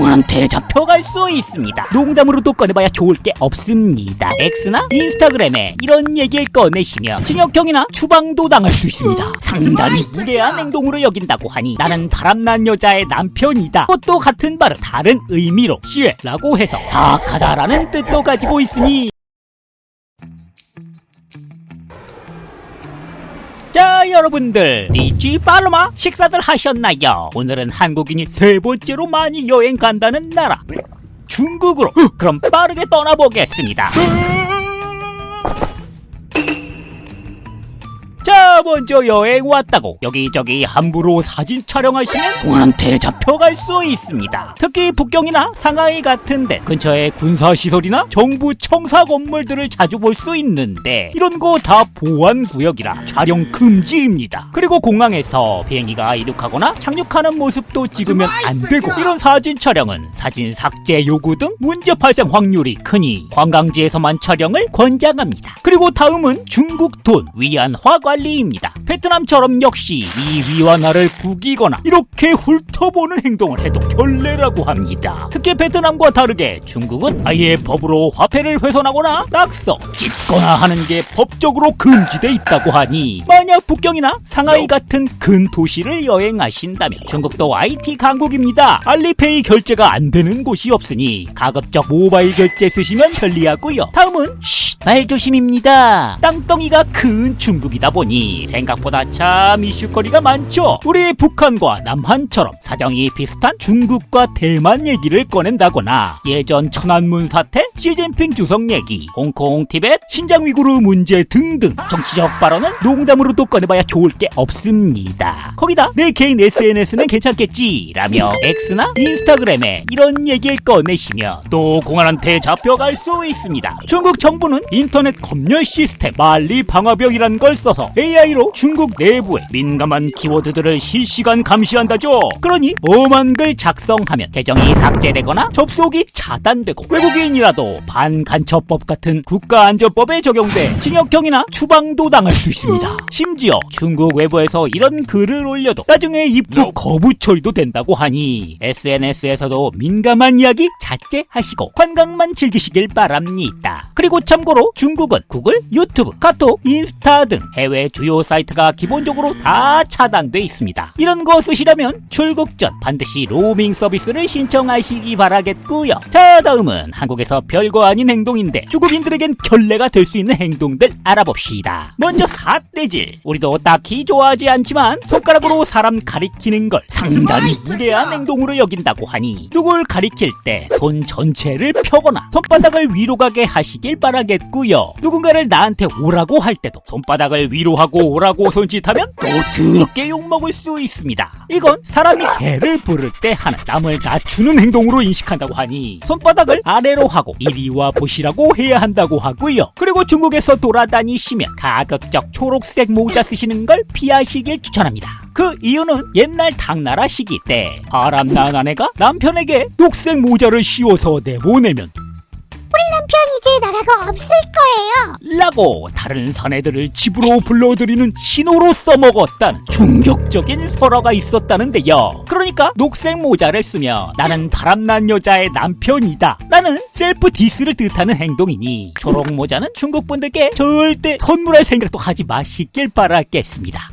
공한테 잡혀갈 수 있습니다. 농담으로도 꺼내봐야 좋을 게 없습니다. X나 인스타그램에 이런 얘기를 꺼내시면 징역형이나 추방도 당할 수 있습니다. 상당히 무례한 행동으로 여긴다고 하니 나는 바람난 여자의 남편이다. 그것도 같은 말을 다른 의미로 시에라고 해서 사악하다라는 뜻도 가지고 있으니 자, 여러분들 리치 팔로마 식사들 하셨나요? 오늘은 한국인이 세 번째로 많이 여행 간다는 나라 중국으로 그럼 빠르게 떠나보겠습니다. 자, 먼저 여행 왔다고 여기저기 함부로 사진 촬영하시면 공한테 잡혀갈 수 있습니다. 특히 북경이나 상하이 같은데 근처에 군사시설이나 정부 청사 건물들을 자주 볼 수 있는데 이런 거 다 보안구역이라 촬영 금지입니다. 그리고 공항에서 비행기가 이륙하거나 착륙하는 모습도 찍으면 안 되고 이런 사진 촬영은 사진 삭제 요구 등 문제 발생 확률이 크니 관광지에서만 촬영을 권장합니다. 그리고 다음은 중국 돈 위안화 관리입니다. 베트남처럼 역시 이 위안화를 구기거나 이렇게 훑어보는 행동을 해도 결례라고 합니다. 특히 베트남과 다르게 중국은 아예 법으로 화폐를 훼손하거나 낙서, 찢거나 하는 게 법적으로 금지돼 있다고 하니 만약 북경이나 상하이 같은 큰 도시를 여행하신다면 중국도 IT 강국입니다. 알리페이 결제가 안 되는 곳이 없으니 가급적 모바일 결제 쓰시면 편리하고요. 다음은 말조심입니다. 땅덩이가 큰 중국이다 보니 생각보다 참 이슈거리가 많죠. 우리 북한과 남한처럼 사정이 비슷한 중국과 대만 얘기를 꺼낸다거나 예전 천안문 사태, 시진핑 주석 얘기, 홍콩, 티벳, 신장 위구르 문제 등등 정치적 발언은 농담으로도 꺼내봐야 좋을 게 없습니다. 거기다 내 개인 SNS는 괜찮겠지 라며 X나 인스타그램에 이런 얘기를 꺼내시면 또 공안한테 잡혀갈 수 있습니다. 중국 정부는 인터넷 검열 시스템 만리 방화벽이란 걸 써서 AI로 중국 내부의 민감한 키워드들을 실시간 감시한다죠. 그러니 엄한 글 작성하면 계정이 삭제되거나 접속이 차단되고 외국인이라도 반간첩법 같은 국가안전법에 적용돼 징역형이나 추방도 당할 수 있습니다. 심지어 중국 외부에서 이런 글을 올려도 나중에 입국 거부 처리도 된다고 하니 SNS에서도 민감한 이야기 자제하시고 관광만 즐기시길 바랍니다. 그리고 참고로 중국은 구글, 유튜브, 카톡, 인스타 등 해외 주요 사이트가 기본적으로 다 차단돼 있습니다. 이런 거 쓰시려면 출국 전 반드시 로밍 서비스를 신청하시기 바라겠고요. 자, 다음은 한국에서 별거 아닌 행동인데 중국인들에겐 결례가 될 수 있는 행동들 알아봅시다. 먼저 삿대질. 우리도 딱히 좋아하지 않지만 손가락으로 사람 가리키는 걸 상당히 무례한 행동으로 여긴다고 하니 누굴 가리킬 때 손 전체를 펴거나 손바닥을 위로 가게 하시길 바라겠고요. 누군가를 나한테 오라고 할 때도 손바닥을 위로 하고 오라고 손짓하면 또 더럽게 욕먹을 수 있습니다. 이건 사람이 개를 부를 때 하는 남을 낮추는 행동으로 인식한다고 하니 손바닥을 아래로 하고 이리 와 보시라고 해야 한다고 하고요. 그리고 중국에서 돌아다니시면 가급적 초록색 모자 쓰시는 걸 피하시길 추천합니다. 그 이유는 옛날 당나라 시기 때 바람난 아내가 남편에게 녹색 모자를 씌워서 내보내면 남편 이제 나라가 없을 거예요 라고 다른 사내들을 집으로 불러들이는 신호로 써먹었다는 충격적인 설화가 있었다는데요. 그러니까 녹색 모자를 쓰며 나는 바람난 여자의 남편이다 라는 셀프 디스를 뜻하는 행동이니 초록 모자는 중국 분들께 절대 선물할 생각도 하지 마시길 바라겠습니다.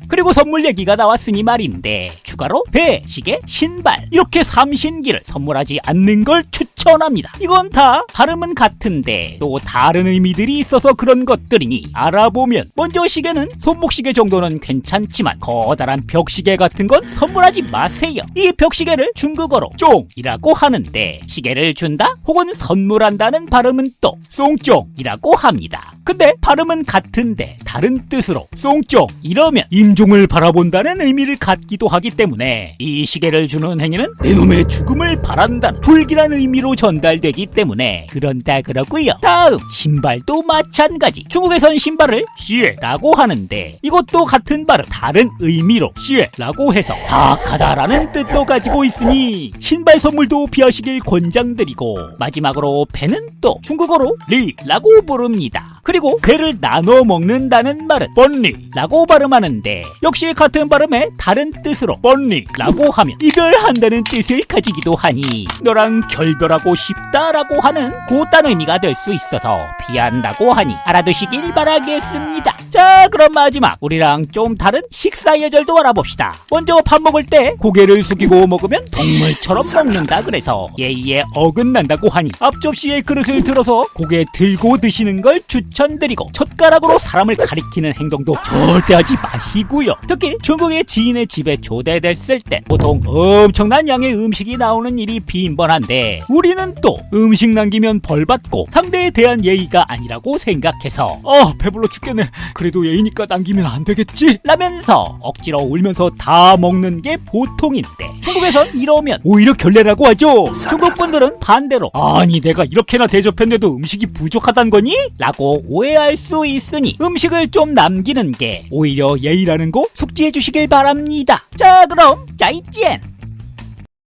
그리고 선물 얘기가 나왔으니 말인데 추가로 배, 시계, 신발 이렇게 삼신기를 선물하지 않는 걸 추천합니다. 이건 다 발음은 같은데 또 다른 의미들이 있어서 그런 것들이니 알아보면 먼저 시계는 손목시계 정도는 괜찮지만 커다란 벽시계 같은 건 선물하지 마세요. 이 벽시계를 중국어로 쫑이라고 하는데 시계를 준다 혹은 선물한다는 발음은 또 쏭쫑이라고 합니다. 근데 발음은 같은데 다른 뜻으로 쏭쫑 이러면 임종을 바라본다는 의미를 갖기도 하기 때문에 이 시계를 주는 행위는 내 놈의 죽음을 바란다는 불길한 의미로 전달되기 때문에 그런다 그러고요. 다음 신발도 마찬가지. 중국에선 신발을 슈에라고 하는데 이것도 같은 발음 다른 의미로 슈에라고 해서 사악하다라는 뜻도 가지고 있으니 신발 선물도 피하시길 권장드리고 마지막으로 배는 또 중국어로 리라고 부릅니다. 그리고 배를 나눠 먹는다는 말은 뻔리라고 발음하는데 역시 같은 발음에 다른 뜻으로 뻔리라고 하면 이별한다는 뜻을 가지기도 하니 너랑 결별하고 싶다라고 하는 곧단 의미가 될 수 있어서 피한다고 하니 알아두시길 바라겠습니다. 자, 그럼 마지막 우리랑 좀 다른 식사 예절도 알아봅시다. 먼저 밥 먹을 때 고개를 숙이고 먹으면 동물처럼 먹는다 그래서 예의에 어긋난다고 하니 앞접시에 그릇을 들어서 고개 들고 드시는 걸 추천드리고 젓가락으로 사람을 가리키는 행동도 절대 하지 마시고요. 특히 중국의 지인의 집에 초대됐을 때 보통 엄청난 양의 음식이 나오는 일이 빈번한데 우리는 또 음식 남기면 벌받고 상대에 대한 예의가 아니라고 생각해서 배불러 죽겠네. 그래도 예의니까 남기면 안 되겠지? 라면서 억지로 울면서 다 먹는 게 보통인데 중국에선 이러면 오히려 결례라고 하죠. 중국 분들은 반대로 아니 내가 이렇게나 대접했는데도 음식이 부족하단 거니? 라고 오해할 수 있으니 음식을 좀 남기는 게 오히려 예의라는 거 숙지해 주시길 바랍니다. 자, 그럼 짜이젠!